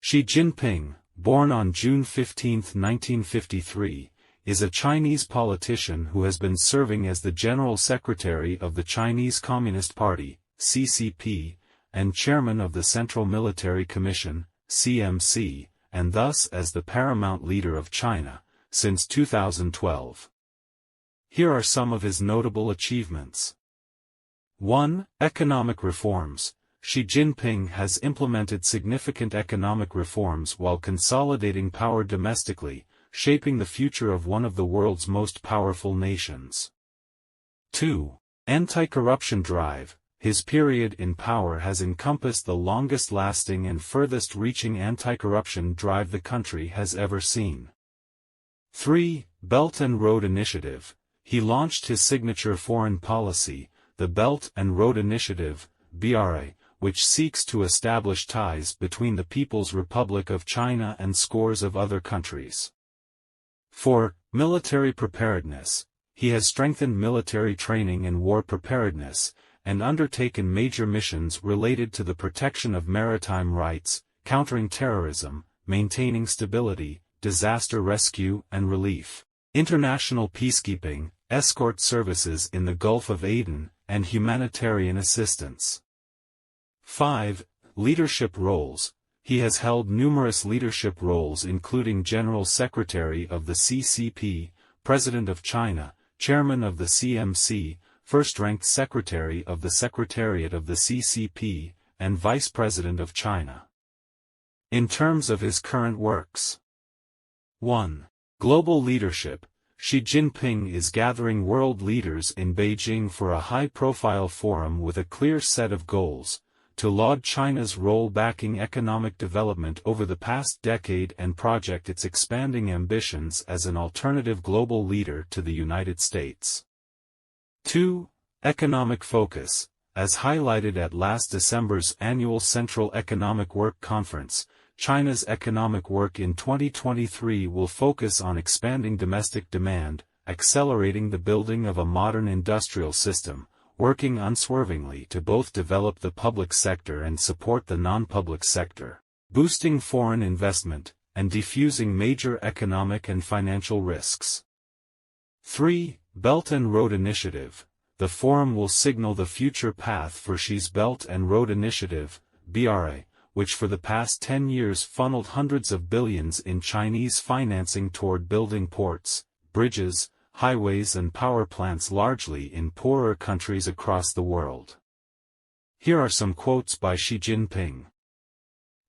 Xi Jinping, born on June 15, 1953, is a Chinese politician who has been serving as the General Secretary of the Chinese Communist Party, CCP, and Chairman of the Central Military Commission, CMC, and thus as the paramount leader of China, since 2012. Here are some of his notable achievements. 1. Economic reforms. Xi Jinping has implemented significant economic reforms while consolidating power domestically, shaping the future of one of the world's most powerful nations. 2. Anti-corruption drive. His period in power has encompassed the longest-lasting and furthest-reaching anti-corruption drive the country has ever seen. 3. Belt and Road Initiative. He launched his signature foreign policy, the Belt and Road Initiative, BRI, which seeks to establish ties between the People's Republic of China and scores of other countries. 4. Military preparedness. He has strengthened military training and war preparedness, and undertaken major missions related to the protection of maritime rights, countering terrorism, maintaining stability, disaster rescue and relief, international peacekeeping, escort services in the Gulf of Aden, and humanitarian assistance. 5. Leadership roles. He has held numerous leadership roles including General Secretary of the CCP, President of China, Chairman of the CMC, First-ranked Secretary of the Secretariat of the CCP, and Vice President of China. In terms of his current works. 1. Global leadership. Xi Jinping is gathering world leaders in Beijing for a high-profile forum with a clear set of goals, to laud China's role backing economic development over the past decade and project its expanding ambitions as an alternative global leader to the United States. 2. Economic focus. As highlighted at last December's annual Central Economic Work Conference, China's economic work in 2023 will focus on expanding domestic demand, accelerating the building of a modern industrial system, working unswervingly to both develop the public sector and support the non-public sector, boosting foreign investment, and defusing major economic and financial risks. 3. Belt and Road Initiative. The forum will signal the future path for Xi's Belt and Road Initiative, BRI, which for the past 10 years funneled hundreds of billions in Chinese financing toward building ports, bridges, highways and power plants largely in poorer countries across the world. Here are some quotes by Xi Jinping.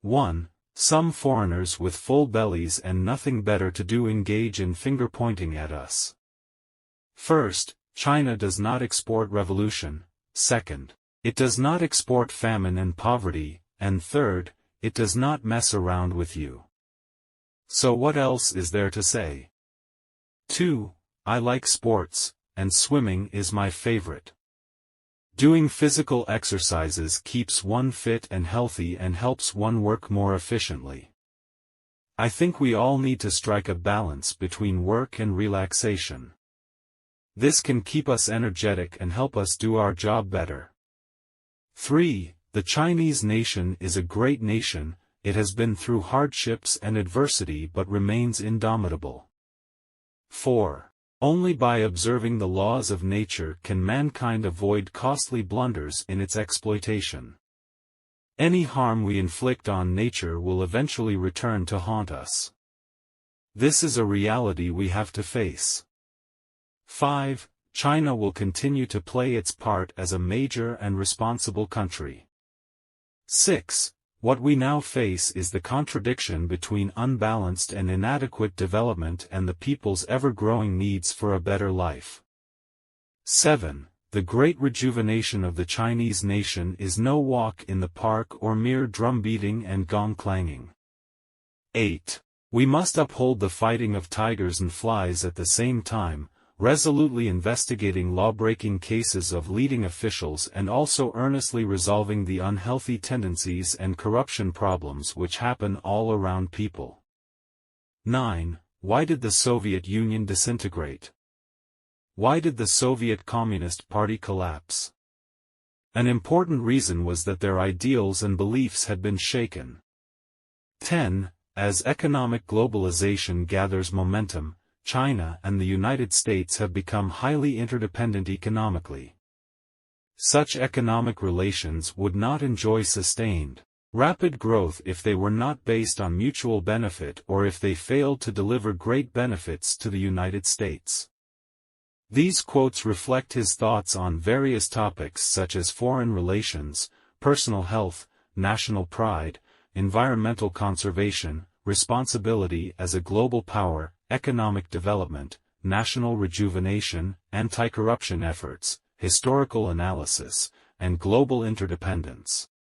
1. Some foreigners with full bellies and nothing better to do engage in finger-pointing at us. First, China does not export revolution. Second, it does not export famine and poverty. And third, it does not mess around with you. So what else is there to say? 2. I like sports, and swimming is my favorite. Doing physical exercises keeps one fit and healthy and helps one work more efficiently. I think we all need to strike a balance between work and relaxation. This can keep us energetic and help us do our job better. 3. The Chinese nation is a great nation, it has been through hardships and adversity but remains indomitable. 4. Only by observing the laws of nature can mankind avoid costly blunders in its exploitation. Any harm we inflict on nature will eventually return to haunt us. This is a reality we have to face. 5. China will continue to play its part as a major and responsible country. 6. What we now face is the contradiction between unbalanced and inadequate development and the people's ever-growing needs for a better life. 7. The great rejuvenation of the Chinese nation is no walk in the park or mere drum-beating and gong-clanging. 8. We must uphold the fighting of tigers and flies at the same time, resolutely investigating law-breaking cases of leading officials and also earnestly resolving the unhealthy tendencies and corruption problems which happen all around people. 9. Why did the Soviet Union disintegrate? Why did the Soviet Communist Party collapse? An important reason was that their ideals and beliefs had been shaken. 10. As economic globalization gathers momentum, China and the United States have become highly interdependent economically. Such economic relations would not enjoy sustained, rapid growth if they were not based on mutual benefit or if they failed to deliver great benefits to the United States. These quotes reflect his thoughts on various topics such as foreign relations, personal health, national pride, environmental conservation, responsibility as a global power, economic development, national rejuvenation, anti-corruption efforts, historical analysis, and global interdependence.